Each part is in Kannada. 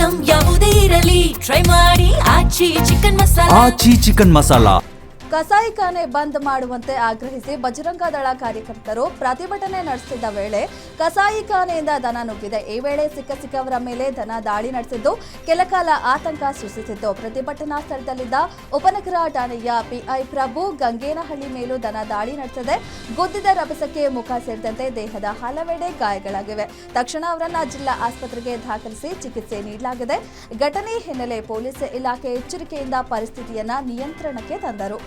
ಐಟಂ ಯಾವುದೇ ಇರಲಿ ಟ್ರೈ ಮಾಡಿ ಆಚಿ ಚಿಕನ್ ಮಸಾಲಾ. ಕಸಾಯಿಖಾನೆ ಬಂದ್ ಮಾಡುವಂತೆ ಆಗ್ರಹಿಸಿ ಬಜರಂಗ ದಳ ಕಾರ್ಯಕರ್ತರು ಪ್ರತಿಭಟನೆ ನಡೆಸಿದ ವೇಳೆ ಕಸಾಯಿಖಾನೆಯಿಂದ ದನ ನುಗ್ಗಿದೆ. ಈ ವೇಳೆ ಸಿಕ್ಕವರ ಮೇಲೆ ದನ ದಾಳಿ ನಡೆಸಿದ್ದು ಕೆಲಕಾಲ ಆತಂಕ ಸೃಷ್ಟಿಸಿತ್ತು. ಪ್ರತಿಭಟನಾ ಸ್ಥಳದಲ್ಲಿದ್ದ ಉಪನಗರ ಠಾಣೆಯ ಪಿಐ ಪ್ರಭು ಗಂಗೇನಹಳ್ಳಿ ಮೇಲೂ ದನ ದಾಳಿ ನಡೆಸಿದೆ. ಗುದ್ದಿದ ರಭಸಕ್ಕೆ ಮುಖ ಸೇರಿದಂತೆ ದೇಹದ ಹಲವೆಡೆ ಗಾಯಗಳಾಗಿವೆ. ತಕ್ಷಣ ಅವರನ್ನ ಜಿಲ್ಲಾ ಆಸ್ಪತ್ರೆಗೆ ದಾಖಲಿಸಿ ಚಿಕಿತ್ಸೆ ನೀಡಲಾಗಿದೆ. ಘಟನೆ ಹಿನ್ನೆಲೆ ಪೊಲೀಸ್ ಇಲಾಖೆ ಎಚ್ಚರಿಕೆಯಿಂದ ಪರಿಸ್ಥಿತಿಯನ್ನ ನಿಯಂತ್ರಣಕ್ಕೆ ತಂದರು.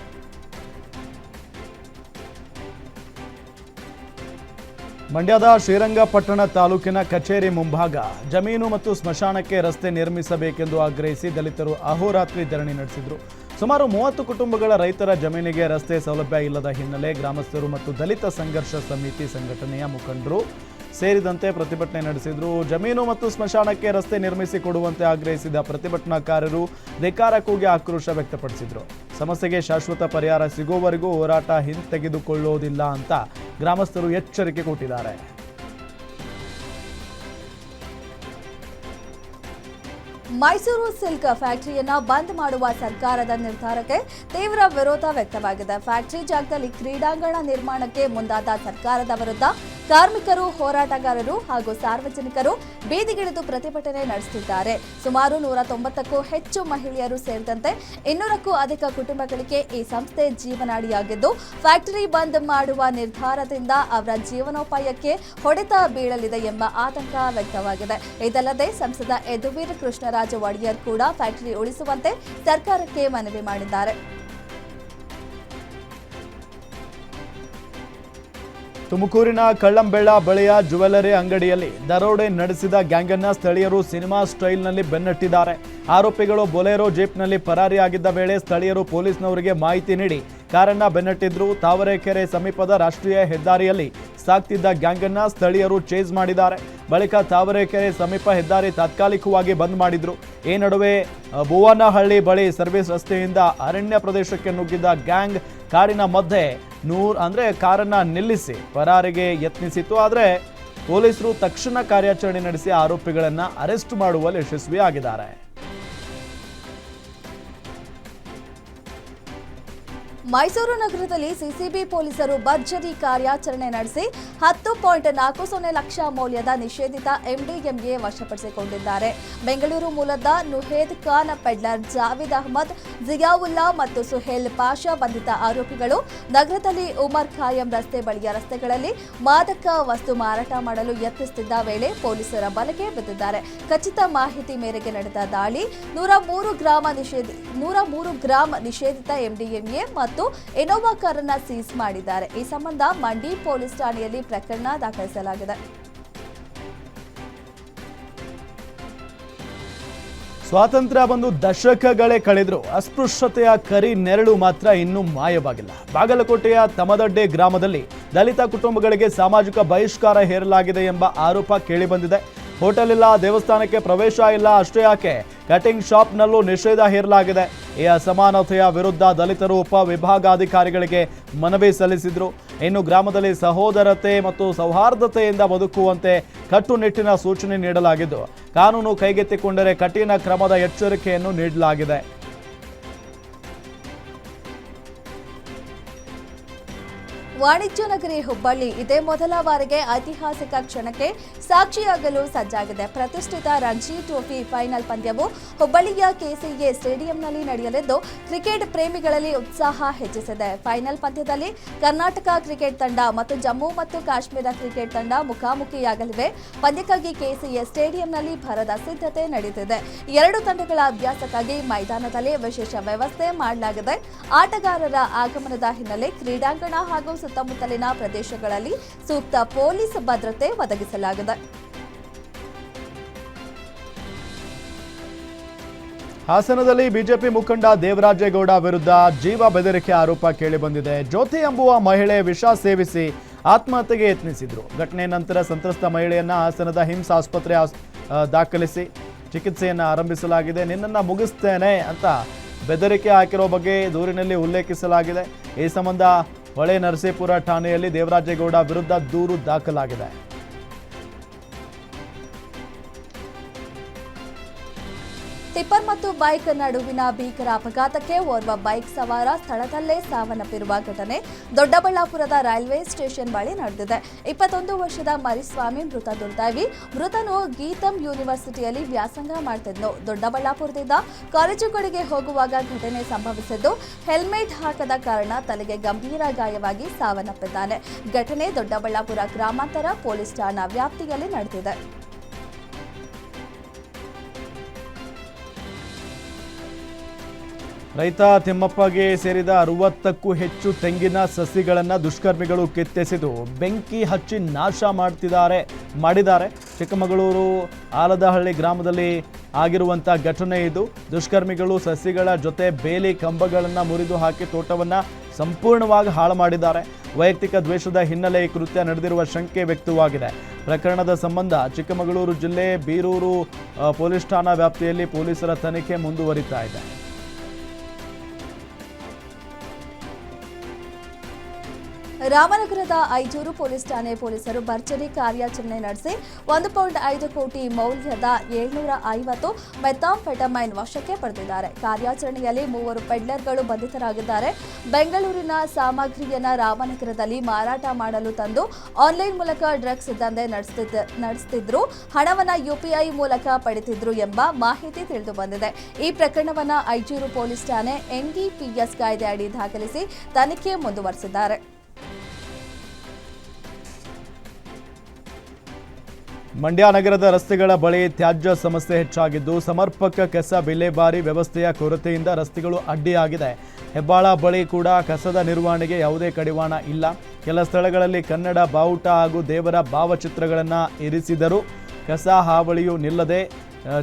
ಮಂಡ್ಯದ ಶ್ರೀರಂಗಪಟ್ಟಣ ತಾಲೂಕಿನ ಕಚೇರಿ ಮುಂಭಾಗ ಜಮೀನು ಮತ್ತು ಸ್ಮಶಾನಕ್ಕೆ ರಸ್ತೆ ನಿರ್ಮಿಸಬೇಕೆಂದು ಆಗ್ರಹಿಸಿ ದಲಿತರು ಅಹೋರಾತ್ರಿ ಧರಣಿ ನಡೆಸಿದರು. ಸುಮಾರು 30 ಕುಟುಂಬಗಳ ರೈತರ ಜಮೀನಿಗೆ ರಸ್ತೆ ಸೌಲಭ್ಯ ಇಲ್ಲದ ಹಿನ್ನೆಲೆ ಗ್ರಾಮಸ್ಥರು ಮತ್ತು ದಲಿತ ಸಂಘರ್ಷ ಸಮಿತಿ ಸಂಘಟನೆಯ ಮುಖಂಡರು ಸೇರಿದಂತೆ ಪ್ರತಿಭಟನೆ ನಡೆಸಿದರು. ಜಮೀನು ಮತ್ತು ಸ್ಮಶಾನಕ್ಕೆ ರಸ್ತೆ ನಿರ್ಮಿಸಿ ಕೊಡುವಂತೆ ಆಗ್ರಹಿಸಿದ ಪ್ರತಿಭಟನಾಕಾರರು ಧಿಕ್ಕಾರ ಕೂಗಿ ಆಕ್ರೋಶ ವ್ಯಕ್ತಪಡಿಸಿದರು. ಸಮಸ್ಯೆಗೆ ಶಾಶ್ವತ ಪರಿಹಾರ ಸಿಗುವವರೆಗೂ ಹೋರಾಟ ಹಿಂತೆಗೆದುಕೊಳ್ಳೋದಿಲ್ಲ ಅಂತ ಗ್ರಾಮಸ್ಥರು ಎಚ್ಚರಿಕೆ ಕೊಟ್ಟಿದ್ದಾರೆ. ಮೈಸೂರು ಸಿಲ್ಕ್ ಫ್ಯಾಕ್ಟರಿಯನ್ನ ಬಂದ್ ಮಾಡುವ ಸರ್ಕಾರದ ನಿರ್ಧಾರಕ್ಕೆ ತೀವ್ರ ವಿರೋಧ ವ್ಯಕ್ತವಾಗಿದೆ. ಫ್ಯಾಕ್ಟರಿ ಜಾಗದಲ್ಲಿ ಕ್ರೀಡಾಂಗಣ ನಿರ್ಮಾಣಕ್ಕೆ ಮುಂದಾದ ಸರ್ಕಾರದ ವಿರುದ್ಧ ಕಾರ್ಮಿಕರು, ಹೋರಾಟಗಾರರು ಹಾಗೂ ಸಾರ್ವಜನಿಕರು ಬೀದಿಗಿಳಿದು ಪ್ರತಿಭಟನೆ ನಡೆಸುತ್ತಿದ್ದಾರೆ. ಸುಮಾರು 190ಕ್ಕೂ ಹೆಚ್ಚು ಮಹಿಳೆಯರು ಸೇರಿದಂತೆ 200ಕ್ಕೂ ಅಧಿಕ ಕುಟುಂಬಗಳಿಗೆ ಈ ಸಂಸ್ಥೆ ಜೀವನಾಡಿಯಾಗಿದ್ದು, ಫ್ಯಾಕ್ಟರಿ ಬಂದ್ ಮಾಡುವ ನಿರ್ಧಾರದಿಂದ ಅವರ ಜೀವನೋಪಾಯಕ್ಕೆ ಹೊಡೆತ ಬೀಳಲಿದೆ ಎಂಬ ಆತಂಕ ವ್ಯಕ್ತವಾಗಿದೆ. ಇದಲ್ಲದೆ ಸಂಸದ ಯದುವೀರ್ ಕೃಷ್ಣರಾಜ ಒಡೆಯರ್ ಕೂಡ ಫ್ಯಾಕ್ಟರಿ ಉಳಿಸುವಂತೆ ಸರ್ಕಾರಕ್ಕೆ ಮನವಿ ಮಾಡಿದ್ದಾರೆ. ತುಮಕೂರಿನ ಕಳ್ಳಂಬೆಳ್ಳ ಬಳಿಯ ಜ್ಯುವೆಲರಿ ಅಂಗಡಿಯಲ್ಲಿ ದರೋಡೆ ನಡೆಸಿದ ಗ್ಯಾಂಗನ್ನ ಸ್ಥಳೀಯರು ಸಿನಿಮಾ ಸ್ಟೈಲ್ನಲ್ಲಿ ಬೆನ್ನಟ್ಟಿದ್ದಾರೆ. ಆರೋಪಿಗಳು ಬೊಲೆರೋ ಜೀಪ್ನಲ್ಲಿ ಪರಾರಿಯಾಗಿದ್ದ ವೇಳೆ ಸ್ಥಳೀಯರು ಪೊಲೀಸ್ನವರಿಗೆ ಮಾಹಿತಿ ನೀಡಿ ಕಾರನ್ನ ಬೆನ್ನಟ್ಟಿದ್ರು. ತಾವರೆಕೆರೆ ಸಮೀಪದ ರಾಷ್ಟ್ರೀಯ ಹೆದ್ದಾರಿಯಲ್ಲಿ ಸಾಗ್ತಿದ್ದ ಗ್ಯಾಂಗನ್ನ ಸ್ಥಳೀಯರು ಚೇಸ್ ಮಾಡಿದ್ದಾರೆ. ಬಳಿಕ ತಾವರೆಕೆರೆ ಸಮೀಪ ಹೆದ್ದಾರಿ ತಾತ್ಕಾಲಿಕವಾಗಿ ಬಂದ್ ಮಾಡಿದ್ರು. ಈ ನಡುವೆ ಭುವನಹಳ್ಳಿ ಬಳಿ ಸರ್ವಿಸ್ ರಸ್ತೆಯಿಂದ ಅರಣ್ಯ ಪ್ರದೇಶಕ್ಕೆ ನುಗ್ಗಿದ್ದ ಗ್ಯಾಂಗ್ ಕಾಡಿನ ಮಧ್ಯೆ ಕಾರನ್ನ ನಿಲ್ಲಿಸಿ ಪರಾರಿಗೆ ಯತ್ನಿಸಿತ್ತು. ಆದರೆ ಪೊಲೀಸರು ತಕ್ಷಣ ಕಾರ್ಯಾಚರಣೆ ನಡೆಸಿ ಆರೋಪಿಗಳನ್ನ ಅರೆಸ್ಟ್ ಮಾಡುವಲ್ಲಿ ಯಶಸ್ವಿಯಾಗಿದ್ದಾರೆ. ಮೈಸೂರು ನಗರದಲ್ಲಿ ಸಿಸಿಬಿ ಪೊಲೀಸರು ಭರ್ಜರಿ ಕಾರ್ಯಾಚರಣೆ ನಡೆಸಿ 10.40 ಲಕ್ಷ ಮೌಲ್ಯದ ನಿಷೇಧಿತ ಎಂಡಿಎಂಎ ವಶಪಡಿಸಿಕೊಂಡಿದ್ದಾರೆ. ಬೆಂಗಳೂರು ಮೂಲದ ನುಹೇದ್ ಖಾನ್, ಪೆಡ್ಲರ್ ಜಾವಿದ್ ಅಹಮದ್, ಜಿಯಾವುಲ್ಲಾ ಮತ್ತು ಸುಹೇಲ್ ಪಾಷಾ ಬಂಧಿತ ಆರೋಪಿಗಳು ನಗರದಲ್ಲಿ ಉಮರ್ ಖಾಯಂ ರಸ್ತೆ ಬಳಿಯ ರಸ್ತೆಗಳಲ್ಲಿ ಮಾದಕ ವಸ್ತು ಮಾರಾಟ ಮಾಡಲು ಯತ್ನಿಸುತ್ತಿದ್ದ ವೇಳೆ ಪೊಲೀಸರ ಬಲೆಗೆ ಬಿದ್ದಿದ್ದಾರೆ. ಖಚಿತ ಮಾಹಿತಿ ಮೇರೆಗೆ ನಡೆದ ದಾಳಿ 103 ಗ್ರಾಂ ನಿಷೇಧಿತ ಎಂಡಿಎಂಎ ಮತ್ತು ಇನೋವಾ ಕಾರನ್ನ ಸೀಸ್ ಮಾಡಿದ್ದಾರೆ. ಈ ಸಂಬಂಧ ಮಂಡಿ ಪೊಲೀಸ್ ಠಾಣೆಯಲ್ಲಿ ಪ್ರಕರಣ ದಾಖಲಿಸಲಾಗಿದೆ. ಸ್ವಾತಂತ್ರ್ಯ ಬಂದು ದಶಕಗಳೇ ಕಳೆದರೂ ಅಸ್ಪೃಶ್ಯತೆಯ ಕರಿ ನೆರಳು ಮಾತ್ರ ಇನ್ನೂ ಮಾಯವಾಗಿಲ್ಲ. ಬಾಗಲಕೋಟೆಯ ತಮದಡ್ಡೆ ಗ್ರಾಮದಲ್ಲಿ ದಲಿತ ಕುಟುಂಬಗಳಿಗೆ ಸಾಮಾಜಿಕ ಬಹಿಷ್ಕಾರ ಹೇರಲಾಗಿದೆ ಎಂಬ ಆರೋಪ ಕೇಳಿಬಂದಿದೆ. ಹೋಟೆಲ್ ಇಲ್ಲ, ದೇವಸ್ಥಾನಕ್ಕೆ ಪ್ರವೇಶ ಇಲ್ಲ, ಅಷ್ಟೇ ಯಾಕೆ ಕಟಿಂಗ್ ಶಾಪ್ನಲ್ಲೂ ನಿಷೇಧ ಹೇರಲಾಗಿದೆ. ಈ ಅಸಮಾನತೆಯ ವಿರುದ್ಧ ದಲಿತರು ಉಪವಿಭಾಗಾಧಿಕಾರಿಗಳಿಗೆ ಮನವಿ ಸಲ್ಲಿಸಿದ್ರು. ಇನ್ನು ಗ್ರಾಮದಲ್ಲಿ ಸಹೋದರತೆ ಮತ್ತು ಸೌಹಾರ್ದತೆಯಿಂದ ಬದುಕುವಂತೆ ಕಟ್ಟುನಿಟ್ಟಿನ ಸೂಚನೆ ನೀಡಲಾಗಿದ್ದು, ಕಾನೂನು ಕೈಗೆತ್ತಿಕೊಂಡರೆ ಕಠಿಣ ಕ್ರಮದ ಎಚ್ಚರಿಕೆಯನ್ನು ನೀಡಲಾಗಿದೆ. ವಾಣಿಜ್ಯ ನಗರಿ ಹುಬ್ಬಳ್ಳಿ ಇದೇ ಮೊದಲ ಬಾರಿಗೆ ಐತಿಹಾಸಿಕ ಕ್ಷಣಕ್ಕೆ ಸಾಕ್ಷಿಯಾಗಲು ಸಜ್ಜಾಗಿದೆ. ಪ್ರತಿಷ್ಠಿತ ರಣಜಿ ಟ್ರೋಫಿ ಫೈನಲ್ ಪಂದ್ಯವು ಹುಬ್ಬಳ್ಳಿಯ ಕೆಸಿಎ ಸ್ಟೇಡಿಯಂನಲ್ಲಿ ನಡೆಯಲಿದ್ದು ಕ್ರಿಕೆಟ್ ಪ್ರೇಮಿಗಳಲ್ಲಿ ಉತ್ಸಾಹ ಹೆಚ್ಚಿಸಿದೆ. ಫೈನಲ್ ಪಂದ್ಯದಲ್ಲಿ ಕರ್ನಾಟಕ ಕ್ರಿಕೆಟ್ ತಂಡ ಮತ್ತು ಜಮ್ಮು ಮತ್ತು ಕಾಶ್ಮೀರ ಕ್ರಿಕೆಟ್ ತಂಡ ಮುಖಾಮುಖಿಯಾಗಲಿವೆ. ಪಂದ್ಯಕ್ಕಾಗಿ ಕೆಸಿಎ ಸ್ಟೇಡಿಯಂನಲ್ಲಿ ಭರದ ಸಿದ್ಧತೆ ನಡೆದಿದೆ. ಎರಡು ತಂಡಗಳ ಅಭ್ಯಾಸಕ್ಕಾಗಿ ಮೈದಾನದಲ್ಲಿ ವಿಶೇಷ ವ್ಯವಸ್ಥೆ ಮಾಡಲಾಗಿದೆ. ಆಟಗಾರರ ಆಗಮನದ ಹಿನ್ನೆಲೆ ಕ್ರೀಡಾಂಗಣ ಹಾಗೂ ಸುತ್ತಮುತ್ತಲಿನ ಪ್ರದೇಶಗಳಲ್ಲಿ ಸೂಕ್ತ ಪೊಲೀಸ್ ಭದ್ರತೆ ಒದಗಿಸಲಾಗಿದೆ. ಹಾಸನದಲ್ಲಿ ಬಿಜೆಪಿ ಮುಖಂಡ ದೇವರಾಜೇಗೌಡ ವಿರುದ್ಧ ಜೀವ ಬೆದರಿಕೆ ಆರೋಪ ಕೇಳಿಬಂದಿದೆ. ಜ್ಯೋತಿ ಎಂಬುವ ಮಹಿಳೆ ವಿಷ ಸೇವಿಸಿ ಆತ್ಮಹತ್ಯೆಗೆ ಯತ್ನಿಸಿದ್ರು. ಘಟನೆ ನಂತರ ಸಂತ್ರಸ್ತ ಮಹಿಳೆಯನ್ನ ಹಾಸನದ ಹಿಮ್ಸ್ ಆಸ್ಪತ್ರೆ ದಾಖಲಿಸಿ ಚಿಕಿತ್ಸೆಯನ್ನು ಆರಂಭಿಸಲಾಗಿದೆ. ನಿನ್ನನ್ನು ಮುಗಿಸ್ತೇನೆ ಅಂತ ಬೆದರಿಕೆ ಹಾಕಿರೋ ಬಗ್ಗೆ ದೂರಿನಲ್ಲಿ ಉಲ್ಲೇಖಿಸಲಾಗಿದೆ. ಈ ಸಂಬಂಧ ಹೊಳೆ ನರಸೀಪುರ ಠಾಣೆಯಲ್ಲಿ ದೇವರಾಜೇಗೌಡ ವಿರುದ್ಧ ದೂರು ದಾಖಲಾಗಿದೆ. ಟಿಪ್ಪರ್ ಮತ್ತು ಬೈಕ್ ನಡುವಿನ ಭೀಕರ ಅಪಘಾತಕ್ಕೆ ಓರ್ವ ಬೈಕ್ ಸವಾರ ಸ್ಥಳದಲ್ಲೇ ಸಾವನ್ನಪ್ಪಿರುವ ಘಟನೆ ದೊಡ್ಡಬಳ್ಳಾಪುರದ ರೈಲ್ವೆ ಸ್ಟೇಷನ್ ಬಳಿ ನಡೆದಿದೆ. 21 ವರ್ಷದ ಮರಿಸ್ವಾಮಿ ಮೃತ ದುರ್ದೈವಿ. ಮೃತನು ಗೀತಂ ಯೂನಿವರ್ಸಿಟಿಯಲ್ಲಿ ವ್ಯಾಸಂಗ ಮಾಡ್ತಿದ್ನು. ದೊಡ್ಡಬಳ್ಳಾಪುರದಿಂದ ಕಾಲೇಜುಗಳಿಗೆ ಹೋಗುವಾಗ ಘಟನೆ ಸಂಭವಿಸಿದ್ದು, ಹೆಲ್ಮೆಟ್ ಹಾಕದ ಕಾರಣ ತಲೆಗೆ ಗಂಭೀರ ಗಾಯವಾಗಿ ಸಾವನ್ನಪ್ಪಿದ್ದಾನೆ. ಘಟನೆ ದೊಡ್ಡಬಳ್ಳಾಪುರ ಗ್ರಾಮಾಂತರ ಪೊಲೀಸ್ ಠಾಣಾ ವ್ಯಾಪ್ತಿಯಲ್ಲಿ ನಡೆದಿದೆ. ರೈತ ತಿಮ್ಮಪ್ಪಗೆ ಸೇರಿದ 60ಕ್ಕೂ ಹೆಚ್ಚು ತೆಂಗಿನ ಸಸಿಗಳನ್ನು ದುಷ್ಕರ್ಮಿಗಳು ಕಿತ್ತೆಸೆದು ಬೆಂಕಿ ಹಚ್ಚಿ ನಾಶ ಮಾಡಿದ್ದಾರೆ. ಚಿಕ್ಕಮಗಳೂರು ಆಲದಹಳ್ಳಿ ಗ್ರಾಮದಲ್ಲಿ ಆಗಿರುವಂಥ ಘಟನೆ ಇದು. ದುಷ್ಕರ್ಮಿಗಳು ಸಸಿಗಳ ಜೊತೆ ಬೇಲಿ ಕಂಬಗಳನ್ನು ಮುರಿದು ಹಾಕಿ ತೋಟವನ್ನು ಸಂಪೂರ್ಣವಾಗಿ ಹಾಳು ಮಾಡಿದ್ದಾರೆ. ವೈಯಕ್ತಿಕ ದ್ವೇಷದ ಹಿನ್ನೆಲೆ ಈ ಕೃತ್ಯ ನಡೆದಿರುವ ಶಂಕೆ ವ್ಯಕ್ತವಾಗಿದೆ. ಪ್ರಕರಣದ ಸಂಬಂಧ ಚಿಕ್ಕಮಗಳೂರು ಜಿಲ್ಲೆ ಬೀರೂರು ಪೊಲೀಸ್ ಠಾಣಾ ವ್ಯಾಪ್ತಿಯಲ್ಲಿ ಪೊಲೀಸರ ತನಿಖೆ ಮುಂದುವರಿತಾ ಇದೆ. ರಾಮನಗರದ ಐಜೂರು ಪೊಲೀಸ್ ಠಾಣೆ ಪೊಲೀಸರು ಭರ್ಜರಿ ಕಾರ್ಯಾಚರಣೆ ನಡೆಸಿ 1.5 ಕೋಟಿ ಮೌಲ್ಯದ 750 ಮೆಥಾಂಫೆಟಮೈನ್ ವಶಕ್ಕೆ ಪಡೆದಿದ್ದಾರೆ. ಕಾರ್ಯಾಚರಣೆಯಲ್ಲಿ 3 ಪೆಡ್ಲರ್ಗಳು ಬಂಧಿತರಾಗಿದ್ದಾರೆ. ಬೆಂಗಳೂರಿನ ಸಾಮಗ್ರಿಯನ್ನು ರಾಮನಗರದಲ್ಲಿ ಮಾರಾಟ ಮಾಡಲು ತಂದು ಆನ್ಲೈನ್ ಮೂಲಕ ಡ್ರಗ್ಸ್ ದಂಧೆ ನಡೆಸುತ್ತಿದ್ರು, ಹಣವನ್ನು ಯುಪಿಐ ಮೂಲಕ ಪಡೆದಿದ್ರು ಎಂಬ ಮಾಹಿತಿ ತಿಳಿದು ಬಂದಿದೆ. ಈ ಪ್ರಕರಣವನ್ನು ಐಜೂರು ಪೊಲೀಸ್ ಠಾಣೆ ಎನ್ಡಿಪಿಎಸ್ ಕಾಯ್ದೆ ಅಡಿ ದಾಖಲಿಸಿ ತನಿಖೆ ಮುಂದುವರೆಸಿದ್ದಾರೆ. ಮಂಡ್ಯ ನಗರದ ರಸ್ತೆಗಳ ಬಳಿ ತ್ಯಾಜ್ಯ ಸಮಸ್ಯೆ ಹೆಚ್ಚಾಗಿದ್ದು, ಸಮರ್ಪಕ ಕಸ ವಿಲೇವಾರಿ ವ್ಯವಸ್ಥೆಯ ಕೊರತೆಯಿಂದ ರಸ್ತೆಗಳು ಅಡ್ಡಿಯಾಗಿದೆ. ಹೆಬ್ಬಾಳ ಬಳಿ ಕೂಡ ಕಸದ ನಿರ್ವಹಣೆಗೆ ಯಾವುದೇ ಕಡಿವಾಣ ಇಲ್ಲ. ಕೆಲ ಸ್ಥಳಗಳಲ್ಲಿ ಕನ್ನಡ ಬಾವುಟ ಹಾಗೂ ದೇವರ ಭಾವಚಿತ್ರಗಳನ್ನು ಇರಿಸಿದರೂ ಕಸ ಹಾವಳಿಯು ನಿಲ್ಲದೆ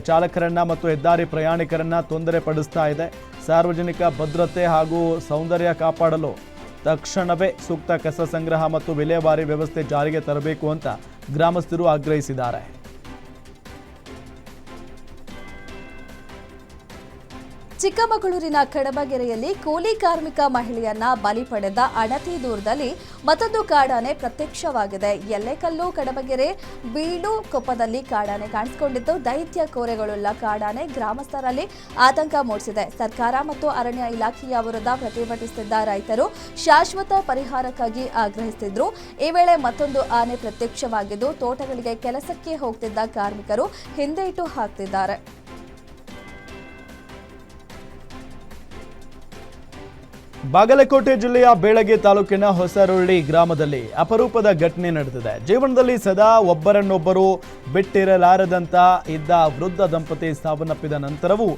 ಚಾಲಕರನ್ನ ಮತ್ತು ಹೆದ್ದಾರಿ ಪ್ರಯಾಣಿಕರನ್ನ ತೊಂದರೆ ಪಡಿಸ್ತಾ ಇದೆ. ಸಾರ್ವಜನಿಕ ಭದ್ರತೆ ಹಾಗೂ ಸೌಂದರ್ಯ ಕಾಪಾಡಲು ತಕ್ಷಣವೇ ಸೂಕ್ತ ಕಸ ಸಂಗ್ರಹ ಮತ್ತು ವಿಲೇವಾರಿ ವ್ಯವಸ್ಥೆ ಜಾರಿಗೆ ತರಬೇಕು ಅಂತ ಗ್ರಾಮಸ್ಥರು ಆಗ್ರಹಿಸಿದ್ದಾರೆ. ಚಿಕ್ಕಮಗಳೂರಿನ ಕಡಬಗೆರೆಯಲ್ಲಿ ಕೂಲಿ ಕಾರ್ಮಿಕ ಮಹಿಳೆಯನ್ನ ಬಲಿ ಪಡೆದ ಅಣತಿ ದೂರದಲ್ಲಿ ಮತ್ತೊಂದು ಕಾಡಾನೆ ಪ್ರತ್ಯಕ್ಷವಾಗಿದೆ. ಎಲ್ಲೆಕಲ್ಲು ಕಡಬಗೆರೆ ಬೀಳು ಕೊಪ್ಪದಲ್ಲಿ ಕಾಡಾನೆ ಕಾಣಿಸಿಕೊಂಡಿದ್ದು, ದೈತ್ಯ ಕೋರೆಗಳುಳ್ಳ ಕಾಡಾನೆ ಗ್ರಾಮಸ್ಥರಲ್ಲಿ ಆತಂಕ ಮೂಡಿಸಿದೆ. ಸರ್ಕಾರ ಮತ್ತು ಅರಣ್ಯ ಇಲಾಖೆಯ ವಿರುದ್ಧ ಪ್ರತಿಭಟಿಸುತ್ತಿದ್ದ ರೈತರು ಶಾಶ್ವತ ಪರಿಹಾರಕ್ಕಾಗಿ ಆಗ್ರಹಿಸುತ್ತಿದ್ರು. ಈ ವೇಳೆ ಮತ್ತೊಂದು ಆನೆ ಪ್ರತ್ಯಕ್ಷವಾಗಿದ್ದು, ತೋಟಗಳಿಗೆ ಕೆಲಸಕ್ಕೆ ಹೋಗ್ತಿದ್ದ ಕಾರ್ಮಿಕರು ಹಿಂದೇಟು ಹಾಕ್ತಿದ್ದಾರೆ. ಬಾಗಲಕೋಟೆ ಜಿಲ್ಲೆಯ ಬೇಳಗೆ ತಾಲೂಕಿನ ಹೊಸರೊಳ್ಳಿ ಗ್ರಾಮದಲ್ಲಿ ಅಪರೂಪದ ಘಟನೆ ನಡೆದಿದೆ. ಜೀವನದಲ್ಲಿ ಸದಾ ಒಬ್ಬರನ್ನೊಬ್ಬರು ಬಿಟ್ಟಿರಲಾರದಂತ ಇದ್ದ ವೃದ್ಧ ದಂಪತಿ ಸಾವನ್ನಪ್ಪಿದ ನಂತರವೂ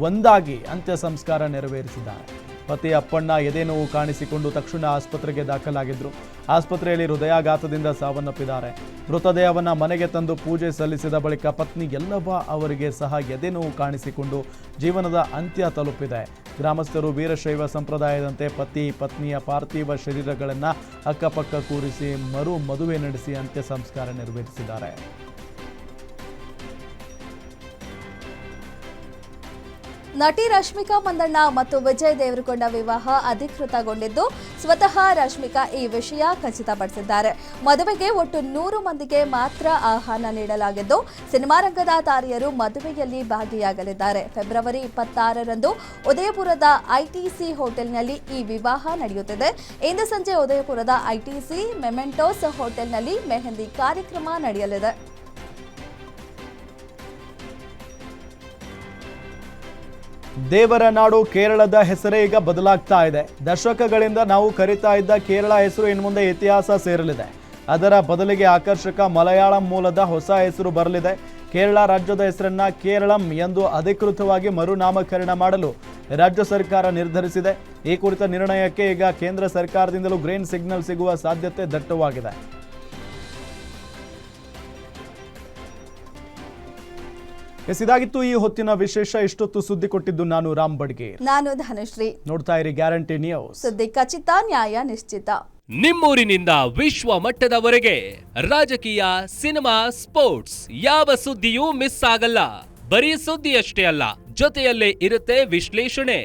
ಒಂದಾಗಿ ಅಂತ್ಯ ಸಂಸ್ಕಾರ ನೆರವೇರಿಸಿದ್ದಾರೆ. ಪತಿ ಅಪ್ಪಣ್ಣ ಎದೆನೋವು ಕಾಣಿಸಿಕೊಂಡು ತಕ್ಷಣ ಆಸ್ಪತ್ರೆಗೆ ದಾಖಲಾಗಿದ್ರು. ಆಸ್ಪತ್ರೆಯಲ್ಲಿ ಹೃದಯಾಘಾತದಿಂದ ಸಾವನ್ನಪ್ಪಿದ್ದಾರೆ. ಮೃತದೇಹವನ್ನು ಮನೆಗೆ ತಂದು ಪೂಜೆ ಸಲ್ಲಿಸಿದ ಬಳಿಕ ಪತ್ನಿ ಯಲ್ಲವ್ವ ಅವರಿಗೆ ಸಹ ಎದೆನೋವು ಕಾಣಿಸಿಕೊಂಡು ಜೀವನದ ಅಂತ್ಯ ತಲುಪಿದೆ. ಗ್ರಾಮಸ್ಥರು ವೀರಶೈವ ಸಂಪ್ರದಾಯದಂತೆ ಪತಿ ಪತ್ನಿಯ ಪಾರ್ಥಿವ ಶರೀರಗಳನ್ನು ಅಕ್ಕಪಕ್ಕ ಕೂರಿಸಿ ಮದುವೆ ನಡೆಸಿ ಅಂತ್ಯ ಸಂಸ್ಕಾರ ನೆರವೇರಿಸಿದ್ದಾರೆ. ನಟಿ ರಶ್ಮಿಕಾ ಮಂದಣ್ಣ ಮತ್ತು ವಿಜಯ್ ದೇವರಕೊಂಡ ವಿವಾಹ ಅಧಿಕೃತಗೊಂಡಿದ್ದು, ಸ್ವತಃ ರಶ್ಮಿಕಾ ಈ ವಿಷಯ ಖಚಿತಪಡಿಸಿದ್ದಾರೆ. ಮದುವೆಗೆ ಒಟ್ಟು 100 ಮಂದಿಗೆ ಮಾತ್ರ ಆಹ್ವಾನ ನೀಡಲಾಗಿದ್ದು, ಸಿನಿಮಾ ರಂಗದ ತಾರೆಯರು ಮದುವೆಯಲ್ಲಿ ಭಾಗಿಯಾಗಲಿದ್ದಾರೆ. ಫೆಬ್ರವರಿ 26ರಂದು ಉದಯಪುರದ ಐಟಿಸಿ ಹೋಟೆಲ್ನಲ್ಲಿ ಈ ವಿವಾಹ ನಡೆಯುತ್ತಿದೆ. ಇಂದು ಸಂಜೆ ಉದಯಪುರದ ಐಟಿಸಿ ಮೆಮೆಂಟೋಸ್ ಹೋಟೆಲ್ನಲ್ಲಿ ಮೆಹಂದಿ ಕಾರ್ಯಕ್ರಮ ನಡೆಯಲಿದೆ. ದೇವರ ನಾಡು ಕೇರಳದ ಹೆಸರೇ ಈಗ ಬದಲಾಗ್ತಾ ಇದೆ. ದಶಕಗಳಿಂದ ನಾವು ಕರಿತಾ ಇದ್ದ ಕೇರಳ ಹೆಸರು ಇನ್ನು ಮುಂದೆ ಇತಿಹಾಸ ಸೇರಲಿದೆ. ಅದರ ಬದಲಿಗೆ ಆಕರ್ಷಕ ಮಲಯಾಳಂ ಮೂಲದ ಹೊಸ ಹೆಸರು ಬರಲಿದೆ. ಕೇರಳ ರಾಜ್ಯದ ಹೆಸರನ್ನ ಕೇರಳಂ ಎಂದು ಅಧಿಕೃತವಾಗಿ ಮರುನಾಮಕರಣ ಮಾಡಲು ರಾಜ್ಯ ಸರ್ಕಾರ ನಿರ್ಧರಿಸಿದೆ. ಈ ಕುರಿತ ನಿರ್ಣಯಕ್ಕೆ ಈಗ ಕೇಂದ್ರ ಸರ್ಕಾರದಿಂದಲೂ ಗ್ರೀನ್ ಸಿಗ್ನಲ್ ಸಿಗುವ ಸಾಧ್ಯತೆ ದಟ್ಟವಾಗಿದೆ. ಇದಾಗಿತ್ತು ಈ ಹೊತ್ತಿನ ವಿಶೇಷ. ಇಷ್ಟೊತ್ತು ಸುದ್ದಿ ಕೊಟ್ಟಿದ್ದು ನಾನು ರಾಮ್ ಬಡ್ಗೇರ್, ನಾನು ಧನುಶ್ರೀ. ನೋಡ್ತಾ ಇರಿ ಗ್ಯಾರಂಟಿ ನ್ಯೂಸ್. ಸುದ್ದಿ ಖಚಿತ, ನ್ಯಾಯ ನಿಶ್ಚಿತ. ನಿಮ್ಮೂರಿನಿಂದ ವಿಶ್ವ ಮಟ್ಟದವರೆಗೆ ರಾಜಕೀಯ, ಸಿನಿಮಾ, ಸ್ಪೋರ್ಟ್ಸ್ ಯಾವ ಸುದ್ದಿಯೂ ಮಿಸ್ ಆಗಲ್ಲ. ಬರೀ ಸುದ್ದಿಯಷ್ಟೇ ಅಲ್ಲ, ಜೊತೆಯಲ್ಲೇ ಇರುತ್ತೆ ವಿಶ್ಲೇಷಣೆ.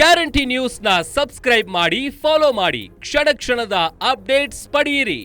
ಗ್ಯಾರಂಟಿ ನ್ಯೂಸ್ ನ ಸಬ್ಸ್ಕ್ರೈಬ್ ಮಾಡಿ, ಫಾಲೋ ಮಾಡಿ, ಕ್ಷಣ ಕ್ಷಣದ ಅಪ್ಡೇಟ್ಸ್ ಪಡೆಯಿರಿ.